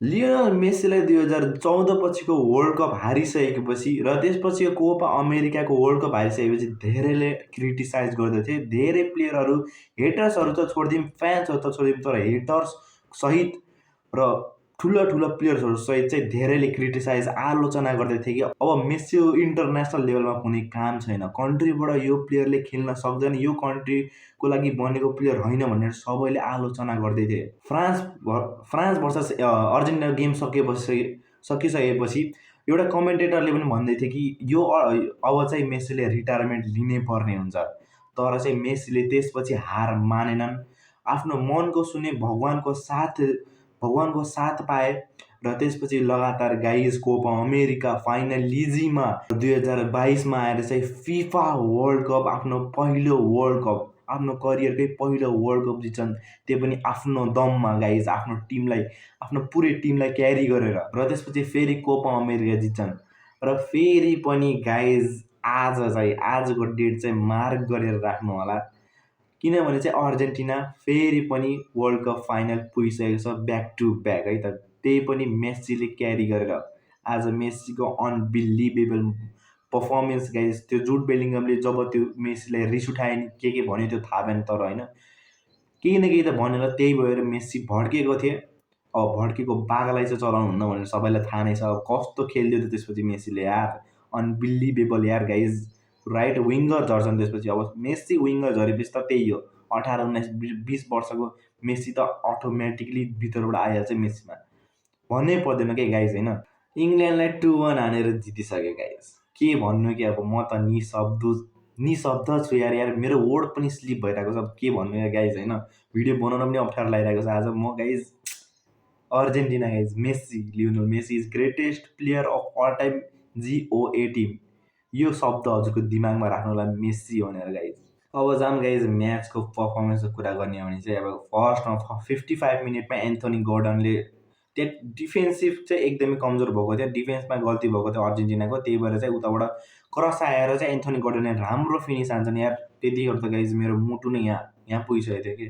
Lionel मेसीलाई 2014 पछिको world cup हारिसकेपछि र त्यसपछिको कोपा अमेरिकाको वर्ल्ड कप हारिसकेपछि धेरैले क्रिटिसाइज गर्दथे। धेरै प्लेयरहरू, हेटर्सहरू त छोडिदिउँ, फ्यान्सहरू त छोडिदिउँ, तर हेटर्स सहित र ठुला प्लेयर्सहरू सहित चाहिँ धेरैले क्रिटिसाइज, आलोचना गर्दैथे कि अब मेसी इन्टरनेसनल लेभलमा कुनै काम छैन, कन्ट्रीबाट यो प्लेयरले खेल्न सक्दैन, यो कन्ट्रीको लागि बनेको प्लेयर होइन भनेर सबैले आलोचना गर्दैथे। फ्रान्स भर्सेस अर्जेन्टिना गेम सकिसकेपछि एउटा कमेन्टेटरले पनि भन्दै थियो कि यो अब चाहिँ मेसीले रिटायरमेन्ट लिनै पर्ने हुन्छ। तर चाहिँ मेसीले त्यसपछि हार मानेनन्, आफ्नो मनको सुने, भगवानको साथ पाए र त्यसपछि लगातार गाइज कोपा अमेरिका, फाइनल लिजीमा 2022मा आएर चाहिँ फिफा वर्ल्ड कप, आफ्नो करियरकै पहिलो वर्ल्ड कप जित्छन्। त्यो पनि आफ्नो दममा गाइज, आफ्नो पुरै टिमलाई क्यारी गरेर, र त्यसपछि फेरि कोपा अमेरिका जित्छन्। र फेरि पनि गाइज आजको डेट चाहिँ मार्क गरेर राख्नु होला, किनभने चाहिँ अर्जेन्टिना फेरि पनि वर्ल्ड कप फाइनल पुगिसकेको छ, ब्याक टु ब्याक है त। त्यही पनि मेसीले क्यारी गरेर। आज मेसीको अनबिलिभेबल पर्फर्मेन्स गाइज। त्यो जुड बेलिङ्गमले जब त्यो मेसीलाई रिस उठायो नि, के भन्यो त्यो थाहा भएन, तर होइन केही न केही त भनेर त्यही भएर मेसी भड्केको थिए। अब भड्केको बाघलाई चाहिँ चलाउनु हुन्न भनेर सबैलाई थाहा नै छ। अब कस्तो खेलिदियो त त्यसपछि मेसीले यार, अनबिलिभेबल यार गाइज। राइट विङ्गर झर्छन् त्यसपछि। अब मेसी विङ्गर झरेपछि त त्यही हो, 18, 19, 20 वर्षको मेसी त अटोमेटिकली भित्रबाट आइहाल्छ मेसीमा, भन्नै पर्दैन क्या गाइज होइन। इङ्ल्यान्डलाई 2-1 हानेर जितिसक्यो गाइज। के भन्नु कि अब म त निशब्द छु यार, मेरो वर्ड पनि स्लिप भइरहेको छ, के भन्नु यार गाइज होइन। भिडियो बनाउन पनि अप्ठ्यारो लागिरहेको छ आज म guys. Argentina guys, Lionel Messi is greatest player of all time, GOAT। यो शब्द हजुरको दिमागमा राख्नु होला, मेसी भनेर गाइज। अब जाम गाइज म्याचको पर्फर्मेन्सको कुरा गर्ने हो भने चाहिँ अब फर्स्टमा 55 मिनटमा एन्थोनी गोर्डनले डिफेन्सिभ चाहिँ एकदमै कमजोर भएको थियो, डिफेन्समा गल्ती भएको थियो अर्जेन्टिनाको, त्यही भएर चाहिँ उताबाट क्रस आएर चाहिँ एन्थोनी गोर्डनले राम्रो फिनिस हान्छन् यार। त्यतिखेर त गाइज मेरो मुटु नै यहाँ पुगिसकेको थियो कि।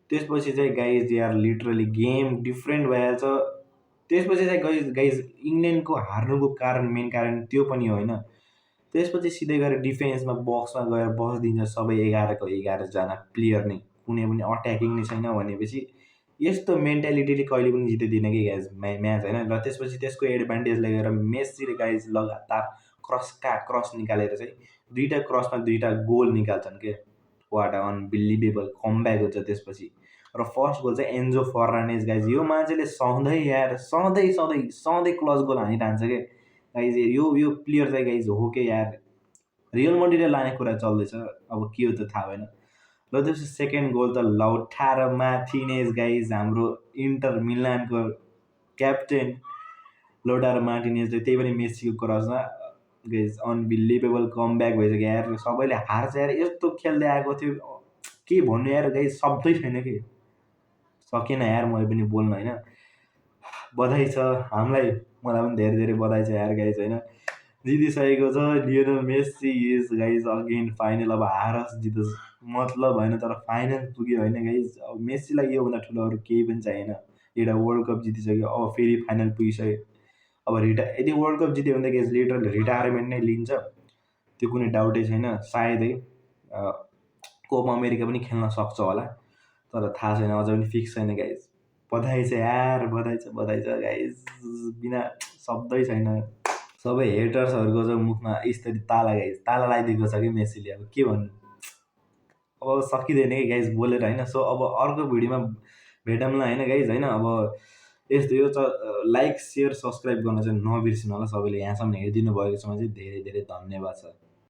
त्यसपछि चाहिँ गाइज यार लिटरली गेम डिफ्रेन्ट भइहाल्छ। त्यसपछि चाहिँ गाइज इङ्ल्यान्डको हार्नुको मेन कारण त्यो पनि होइन। त्यसपछि सिधै गएर डिफेन्समा बक्समा गएर बसिदिन्छ सबै 11को 11जना प्लेयर नै, कुनै पनि अट्याकिङ नै छैन भनेपछि यस्तो मेन्टालिटीले कहिले पनि जित्दैन कि गाइज म्याच होइन। र त्यसपछि त्यसको एडभान्टेज लिएर मेसीले गाइज लगातार क्रस निकालेर चाहिँ 2टा क्रसमा 2टा गोल निकाल्छन् के। वाट अनबिलिभेबल कमब्याक हुन्छ त्यसपछि। र फर्स्ट गोल चाहिँ एन्जो फर्नान्डेज गाइज। यो मान्छेले सधैँ क्लच गोल हानिरहन्छ के गाइज। यो प्लेयर चाहिँ गाइज हो के यार, रियल मड्रिडले लाने कुरा चल्दैछ, अब के हो त थाहा भएन। र त्यसपछि सेकेन्ड गोल त लाउटारो मार्टिनेज गाइज, हाम्रो इन्टर मिलानको क्याप्टेन लाउटारो मार्टिनेजले, त्यही पनि मेसीको क्रसमा गाइज अनबिलिभेबल कमब्याक भइसक्यो यार। सबैले हार्छ यार, यस्तो खेल्दै आएको थियो, के भन्नु यार गाइज, शब्दै छैन कि। सकेन यार मैले पनि बोल्न होइन। बधाई छ हामीलाई, मलाई पनि धेरै बधाई छ यार गाइज होइन। जितिसकेको छ Lionel Messi is guys again final. अब हारोस् जितोस् मतलब होइन, तर फाइनल पुग्यो होइन गाइज। अब मेसीलाई योभन्दा ठुलो अरू केही पनि चाहिएन। एउटा वर्ल्ड कप जितिसक्यो, अब फेरि फाइनल पुगिसक्यो। अब यदि वर्ल्ड कप जित्यो भने गाइज लिटरली रिटायरमेन्ट नै लिन्छ, त्यो कुनै डाउटै छैन। सायदै कोपा अमेरिका पनि खेल्न सक्छ होला, तर थाहा छैन, अझ पनि फिक्स छैन गाइज। बधाई छ यार, बधाई छ गाइज, बिना शब्दै छैन। सबै हेटर्सहरूको चाहिँ मुखमा यसरी ताला लगाइदिएको छ कि मेसीले, अब के भन्नु। अब सकिँदैन कि गाइज बोलेर होइन। सो अब अर्को भिडियोमा भेटौँला होइन गाइज होइन। अब यस्तो यो लाइक, सेयर, सब्सक्राइब गर्न चाहिँ नबिर्सिनु होला सबैले। यहाँसम्म हेरिदिनु भएको छ भने चाहिँ धेरै धन्यवाद छ।